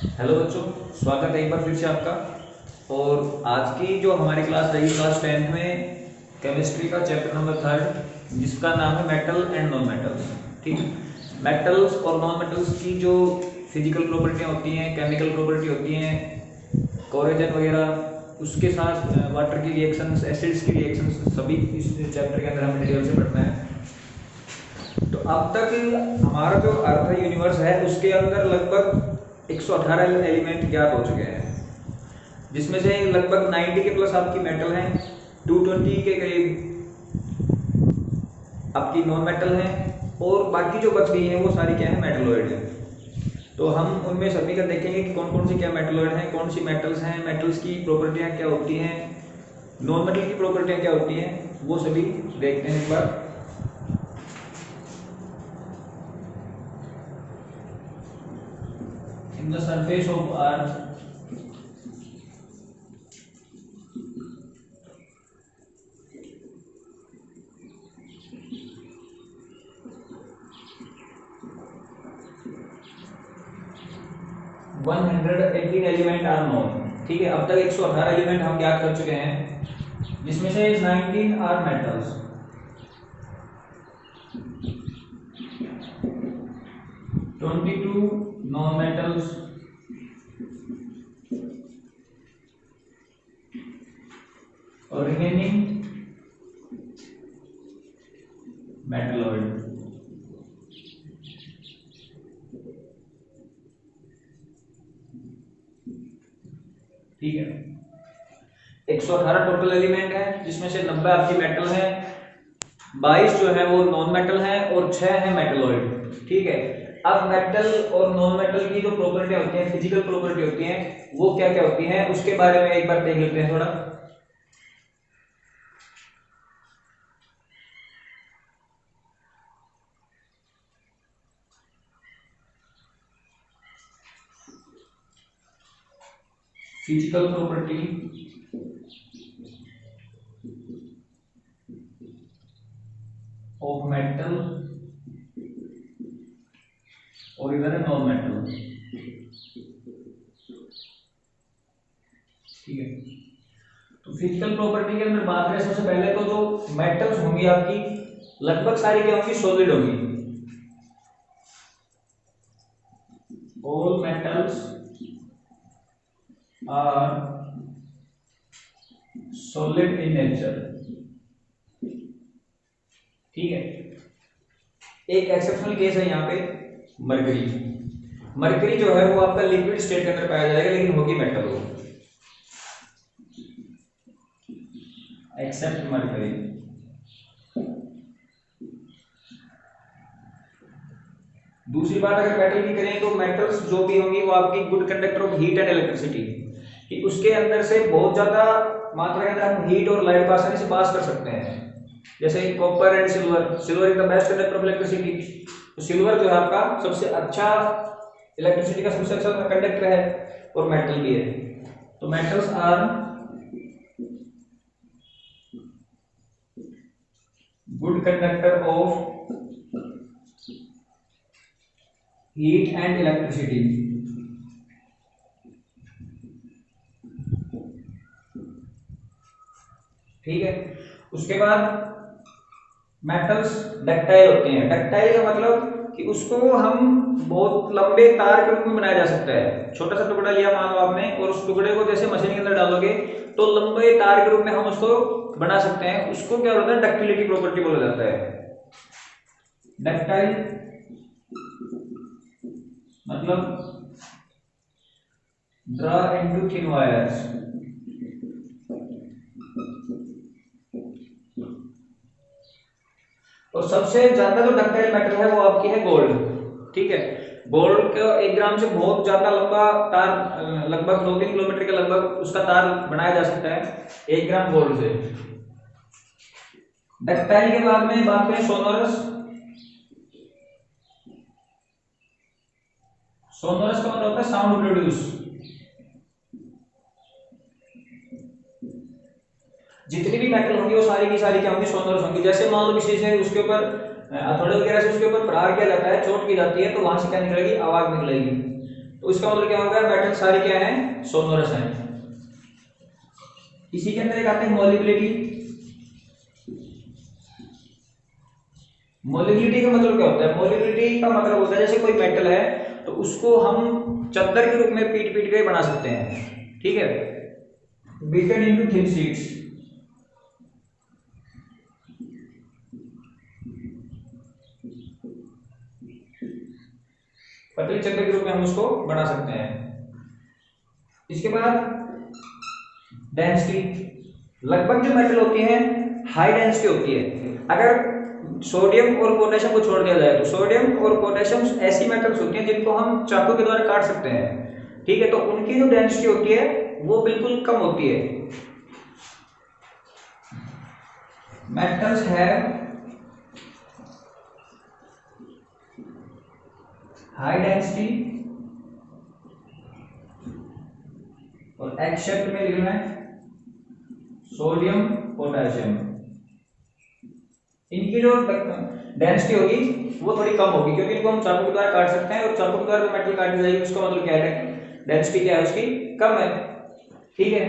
Hello बच्चों, स्वागत है एक बार फिर से आपका। और आज की जो हमारी क्लास रही, क्लास 10th में केमिस्ट्री का चैप्टर नंबर 3 जिसका नाम है मेटल एंड नॉन मेटल्स। ठीक है, मेटल्स और नॉन मेटल्स की जो फिजिकल प्रॉपर्टियाँ होती हैं, केमिकल प्रॉपर्टी होती हैं, कोरोजन वगैरह, उसके साथ वाटर की रिएक्शंस, एसिड्स की रिएक्शंस, सभी इस चैप्टर के अंदर हमें डिटेल से पढ़ना है। तो अब तक हमारा जो अर्थ यूनिवर्स है उसके अंदर लगभग 118 एलिमेंट ज्ञात हो चुके हैं, जिसमें से लगभग 90 के प्लस आपकी मेटल हैं, 220 के करीब आपकी नॉन मेटल हैं, और बाकी जो बच गई हैं वो सारी क्या है, मेटलोइड हैं। तो हम उनमें सभी का देखेंगे कि कौन कौन सी क्या मेटलोइड हैं, कौन सी मेटल्स हैं, मेटल्स की प्रॉपर्टियाँ क्या होती हैं, नॉन मेटल की प्रॉपर्टियाँ क्या होती हैं, वो सभी देखते हैं एक बार। In the surface of earth, one 118 element are known. ठीक है, अब तक 118 एलिमेंट हम ज्ञात कर चुके हैं, जिसमें से 19 आर मेटल्स, 22 नॉन मेटल्स और रिमेनिंग मेटलॉइड। ठीक है, 118 टोटल एलिमेंट है, जिसमें से 90 आपकी मेटल है, 22 जो है वो नॉन मेटल है और 6 है मेटलॉइड। ठीक है, अब मेटल और नॉन मेटल की जो प्रॉपर्टी होती है, फिजिकल प्रॉपर्टी होती है, वो क्या क्या होती है उसके बारे में एक बार देख लेते हैं थोड़ा। फिजिकल प्रॉपर्टी ऑफ मेटल और इधर है नॉन मेटल। ठीक है, तो फिजिकल प्रॉपर्टी के अंदर बात करें, सबसे पहले तो जो मेटल्स होंगी आपकी लगभग सारी क्या होंगी, सॉलिड होंगी। All metals are solid in nature. ठीक है, एक एक्सेप्शनल केस है यहाँ पे, मरकरी। मरकरी जो है वो आपका लिक्विड स्टेट के अंदर पाया जाएगा, लेकिन होगी मेटल हो, एक्सेप्ट मरकरी। दूसरी बात अगर मेटल की करें, तो मेटल्स जो भी होंगी वो आपकी good conductor of heat and electricity, कि उसके अंदर से बहुत ज्यादा मात्रा के अंदर हम हीट और लाइट को आसानी से पास कर सकते हैं। जैसे copper and silver, silver is the best conductor of electricity. तो सिल्वर जो है आपका सबसे अच्छा इलेक्ट्रिसिटी का सबसे अच्छा कंडक्टर है, और मेटल भी है। तो metals are good conductor of heat and electricity. ठीक है, उसके बाद मेटल्स डक्टाइल होते हैं। डक्टाइल का मतलब कि उसको हम बहुत लंबे तार के रूप में बनाया जा सकता है। छोटा सा टुकड़ा लिया मान लो आपने, और उस टुकड़े को जैसे मशीन के अंदर डालोगे तो लंबे तार के रूप में हम उसको बना सकते हैं। उसको क्या होता है, डक्टिलिटी प्रॉपर्टी बोला जाता है। डक्टाइल मतलब ड्रा इनटू थिन वायर्स। और सबसे ज्यादा जो डक्टाइल मेटल है वो आपकी है गोल्ड। ठीक है, गोल्ड का 1 ग्राम से बहुत ज्यादा लंबा तार, लगभग 2-3 किलोमीटर के लगभग उसका तार बनाया जा सकता है 1 ग्राम गोल्ड से। डक्टाइल के बाद में बात करें सोनोरस। सोनोरस का मतलब होता है साउंड प्रोड्यूस। जितनी भी मेटल होंगी वो सारी की सारी क्या होंगी, सोनोरस होंगी। जैसे मान लो किसी से उसके ऊपर हथौड़े वगैरह से उसके ऊपर प्रहार किया जाता है, चोट की जाती है, तो वहां से क्या निकलेगी, आवाज निकलेगी। तो उसका मतलब क्या होगा, मेटल सारे क्या है, सोनोरस है। इसी के अंदर एक आते हैं मोलिबिलिटी। मोलिबिलिटी का मतलब क्या होता है, मोलिबिलिटी का मतलब होता है जैसे कोई मेटल है तो उसको हम चादर के रूप में पीट पीट के बना सकते हैं, ठीक है, बीटन इनटू थिन शीट्स। पतली चादर के रूप में हम उसको बना सकते हैं। इसके बाद डेंसिटी, लगभग जो मेटल होती है हाई डेंसिटी होती है। अगर सोडियम और पोटेशियम को छोड़ दिया जाए तो सोडियम और पोटेशियम ऐसी मेटल्स होती हैं जिनको हम चाकू के द्वारा काट सकते हैं, ठीक है, तो उनकी जो डेंसिटी होती है वो बिल्कुल कम होती है। मेटल्स हैव हाई डेंसिटी, और एक्सेप्ट में लिखना है सोडियम पोटेशियम, इनकी जो डेंसिटी होगी वो थोड़ी कम होगी क्योंकि इनको हम चाकू के द्वारा काट सकते हैं, और चाकू के द्वारा जो मेटल काटी जाएगी उसका मतलब क्या है, डेंसिटी क्या है उसकी, कम है, ठीक है।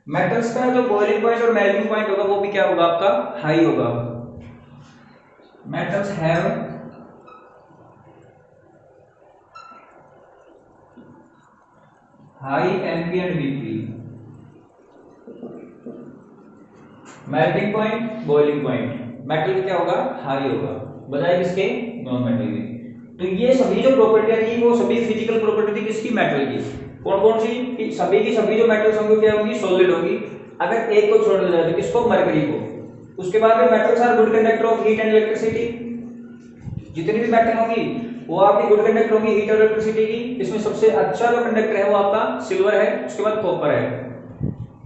मेटल्स का जो बॉइलिंग पॉइंट और मेल्टिंग पॉइंट होगा वो भी क्या होगा, आपका हाई होगा। Metals have high MP and BP, melting point, boiling point, metal क्या होगा, हाई होगा, बजाय किसके, नॉन मेटल के। तो ये सभी जो प्रॉपर्टियां थी वो सभी फिजिकल प्रॉपर्टी थी किसकी, मेटल की। कौन कौन सी, कि सभी की सभी जो मेटल्स होंगे क्या होंगी, सॉलिड होगी। अगर एक को छोड़ दिया जाए तो किसको, मरकरी को। उसके बाद में metals are good conductor of heat and electricity, जितनी भी मेटल होंगी वो आपकी गुड कंडक्टर होंगी हीट और इलेक्ट्रिसिटी की। इसमें सबसे अच्छा जो कंडक्टर है वो आपका सिल्वर है, उसके बाद कॉपर है।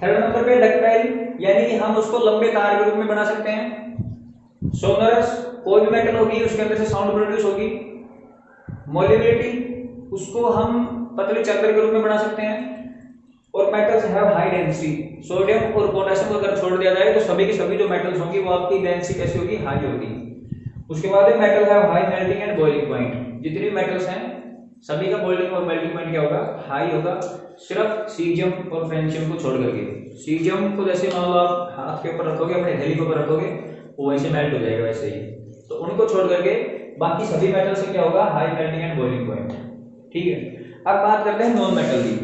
थर्ड नंबर पे डक्टाइल, यानी कि हम उसको लंबे तार के रूप में बना सकते हैं। सोनरस, कोई भी मेटल होगी उसके अंदर से साउंड प्रोड्यूस होगी। मोलिबिलिटी, उसको हम पतली चादर के रूप में बना सकते हैं। और metals have high density, sodium और पोटेशियम को अगर छोड़ दिया जाए तो सभी की सभी जो मेटल्स होंगी वो आपकी डेंसिटी कैसी होगी, हाई होगी। उसके बाद में metal have high melting and boiling point, जितनी मेटल्स हैं सभी का बॉइलिंग और मेल्टिंग पॉइंट क्या होगा, हाई होगा, सिर्फ सीजियम और फ्रेंशियम को छोड़ करके। सीजियम को जैसे मान लो आप हाथ के ऊपर रखोगे, अपने थैली के ऊपर रखोगे, वो वैसे मेल्ट हो जाएगा वैसे ही, तो उनको छोड़ करके बाकी सभी मेटल से क्या होगा, high melting and boiling point, ठीक है। अब बात करते हैं नॉन मेटल की।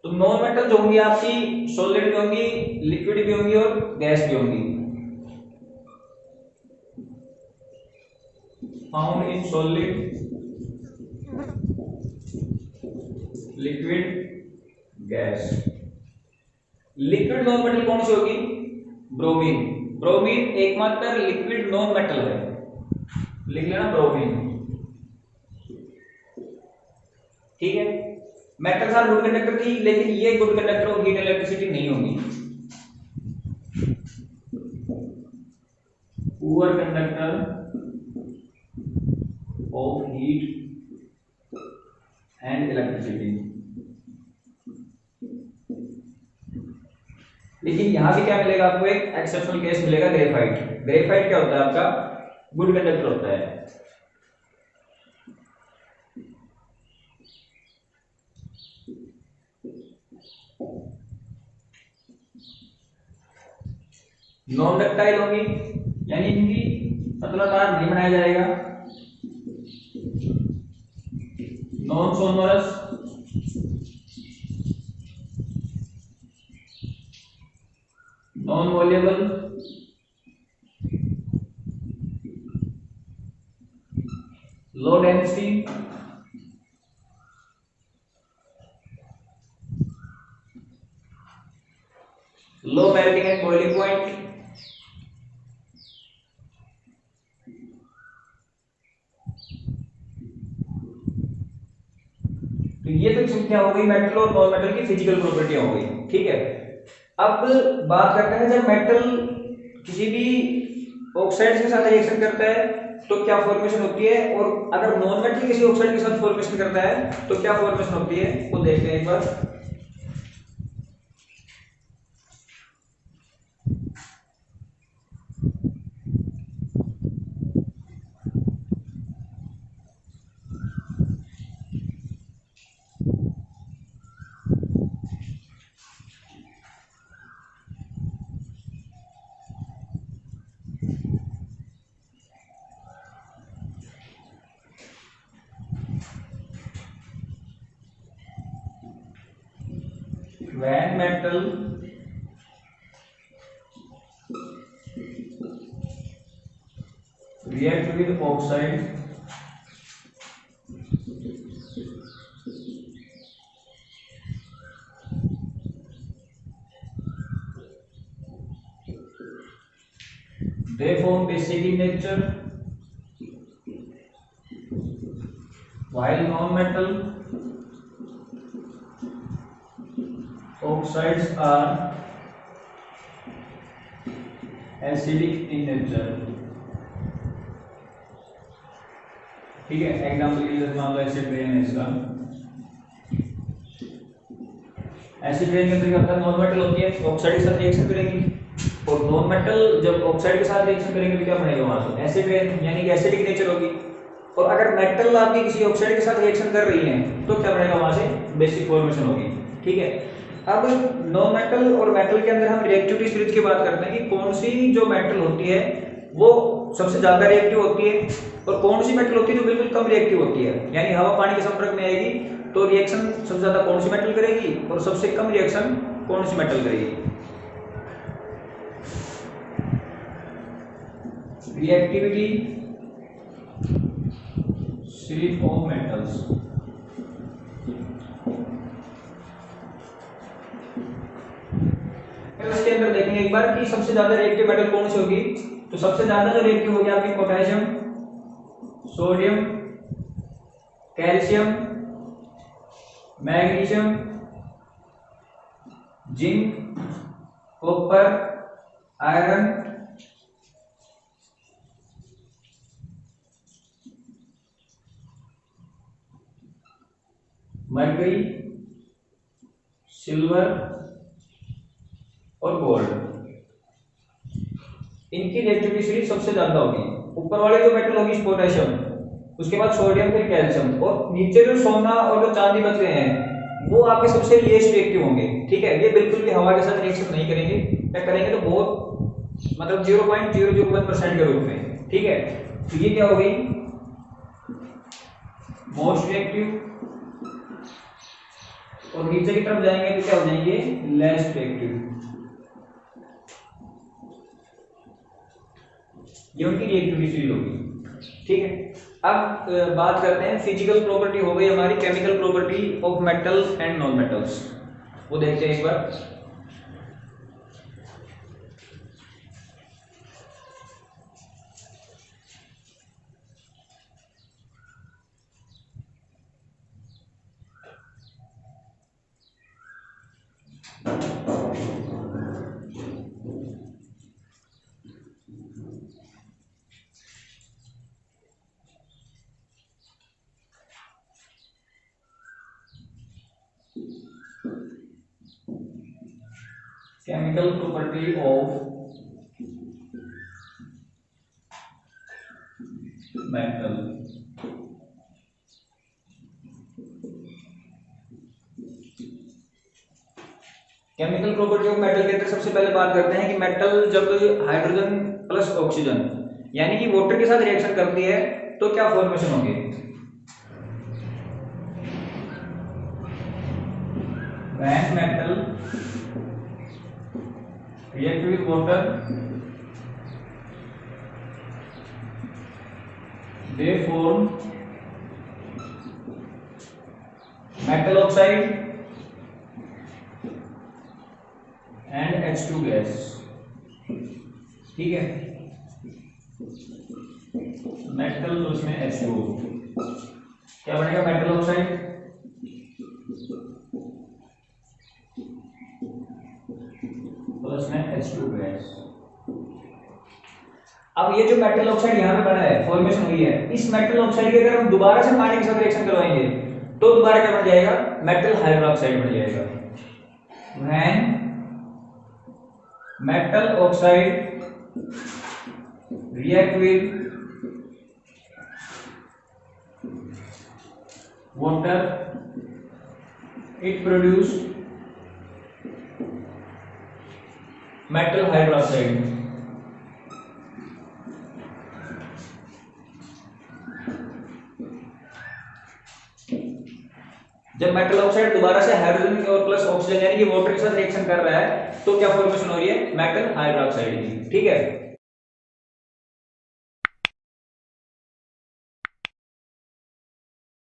तो नॉन मेटल जो होंगी आपकी सॉलिड भी होंगी, लिक्विड भी होंगी और गैस भी होंगी। Found in solid, liquid, gas. Liquid non metal कौन सी होगी, ब्रोमीन। ब्रोमीन एकमात्र लिक्विड नॉन मेटल है, लिख लेना ब्रोमीन, ठीक है। मेटल्स आर गुड कंडक्टर थी, लेकिन ये good conductor of heat electricity नहीं होंगी, poor conductor of heat and electricity. लेकिन यहां भी क्या मिलेगा आपको, एक एक्सेप्शनल केस मिलेगा, ग्रेफाइट। ग्रेफाइट क्या होता है आपका, गुड कंडक्टर होता है। नॉन डक्टाइल होगी, यानी इनकी पतला तार नहीं बनाया जाएगा। Non sonorous, non voluble, low density, low melting and boiling point, तो ये तो क्या हो गई, मेटल और नॉन मेटल की फिजिकल प्रॉपर्टियां हो गई, ठीक है। अब बात करते हैं जब मेटल किसी भी ऑक्साइड के साथ रिएक्शन करता है तो क्या फॉर्मेशन होती है, और अगर नॉन मेटल किसी ऑक्साइड के साथ फॉर्मेशन करता है तो क्या फॉर्मेशन होती है, वो देखते हैं एक बार। when metal react with oxide, they form basic in nature, while non-metal oxides are acidic in nature। ठीक है, एग्जाम्पल के लिए मान लो एसिड रेन है इसका। एसिड रेन के अंदर क्या होता है, नॉन मेटल होती है, ऑक्साइड के साथ रिएक्शन करेगी, और नॉन मेटल जब ऑक्साइड के साथ रिएक्शन करेंगे तो क्या बनेगा वहां से, एसिड रेन, यानी कि एसिडिक नेचर होगी। और अगर मेटल आपकी किसी ऑक्साइड के साथ रिएक्शन कर रही है तो क्या बनेगा वहां से, बेसिक फॉर्मेशन होगी। ठीक है, अब नॉन मेटल और मेटल के अंदर हम रिएक्टिविटी सीरीज की बात करते हैं कि कौन सी जो मेटल होती है वो सबसे ज्यादा रिएक्टिव होती है और कौन सी मेटल होती है जो बिल्कुल कम रिएक्टिव होती है। यानी हवा पानी के संपर्क में आएगी तो रिएक्शन सबसे ज्यादा कौन सी मेटल करेगी और सबसे कम रिएक्शन कौन सी मेटल करेगी। Reactivity series of metals. इसके अंदर देखेंगे एक बार कि सबसे ज्यादा रिएक्टिव मेटल कौन सी होगी। तो सबसे ज्यादा जो रिएक्टिव होगी आपकी potassium, sodium, calcium, magnesium, zinc, copper, iron, mercury, silver और गोल्ड। इनकी रिएक्टिविटी सीरीज सबसे ज्यादा होगी। ऊपर वाले जो मेटल होगी पोटेशियम, उसके बाद सोडियम, फिर कैल्शियम, और नीचे जो सोना और जो चांदी बच रहे हैं वो आपके सबसे लीस्ट रिएक्टिव होंगे। ठीक है, ये बिल्कुल भी हवा के साथ रिएक्शन नहीं करेंगे, क्या करेंगे तो बहुत मतलब 0.001% के रूप में। ठीक है, तो ये क्या हो गई, मोस्ट रिएक्टिव, और नीचे की तरफ जाएंगे तो क्या हो जाएंगे, लेस रिएक्टिव। ये उनकी रिएक्टिविटी सीरीज होगी। ठीक है, अब बात करते हैं फिजिकल प्रॉपर्टी हो गई हमारी, chemical property of metal and non metals, वो देखते हैं एक बार। Chemical property of metal। Chemical property of metal के अंदर सबसे पहले बात करते हैं कि मेटल जब हाइड्रोजन प्लस ऑक्सीजन यानी कि वाटर के साथ रिएक्शन करती है तो क्या फॉर्मेशन होगी। When metal react with water, they form metal oxide and H2 gas। ठीक है, मेटल तो उसमें H2 क्या बनेगा, मेटल ऑक्साइड प्लस में H2 गैस। अब ये जो मेटल ऑक्साइड यहाँ पे बना है, फॉर्मेशन हुई है, इस मेटल ऑक्साइड के अगर हम दोबारा से पानी के साथ रिएक्शन करवाएंगे तो दोबारा क्या बन जाएगा, मेटल हाइड्रोक्साइड बन जाएगा। When metal oxide react with water, it produce metal hydroxide। जब मेटल ऑक्साइड दोबारा से हाइड्रोजन और प्लस ऑक्सीजन यानी कि वाटर के साथ रिएक्शन कर रहा है तो क्या फॉर्मेशन हो रही है, मेटल हाइड्रोक्साइड की। ठीक है।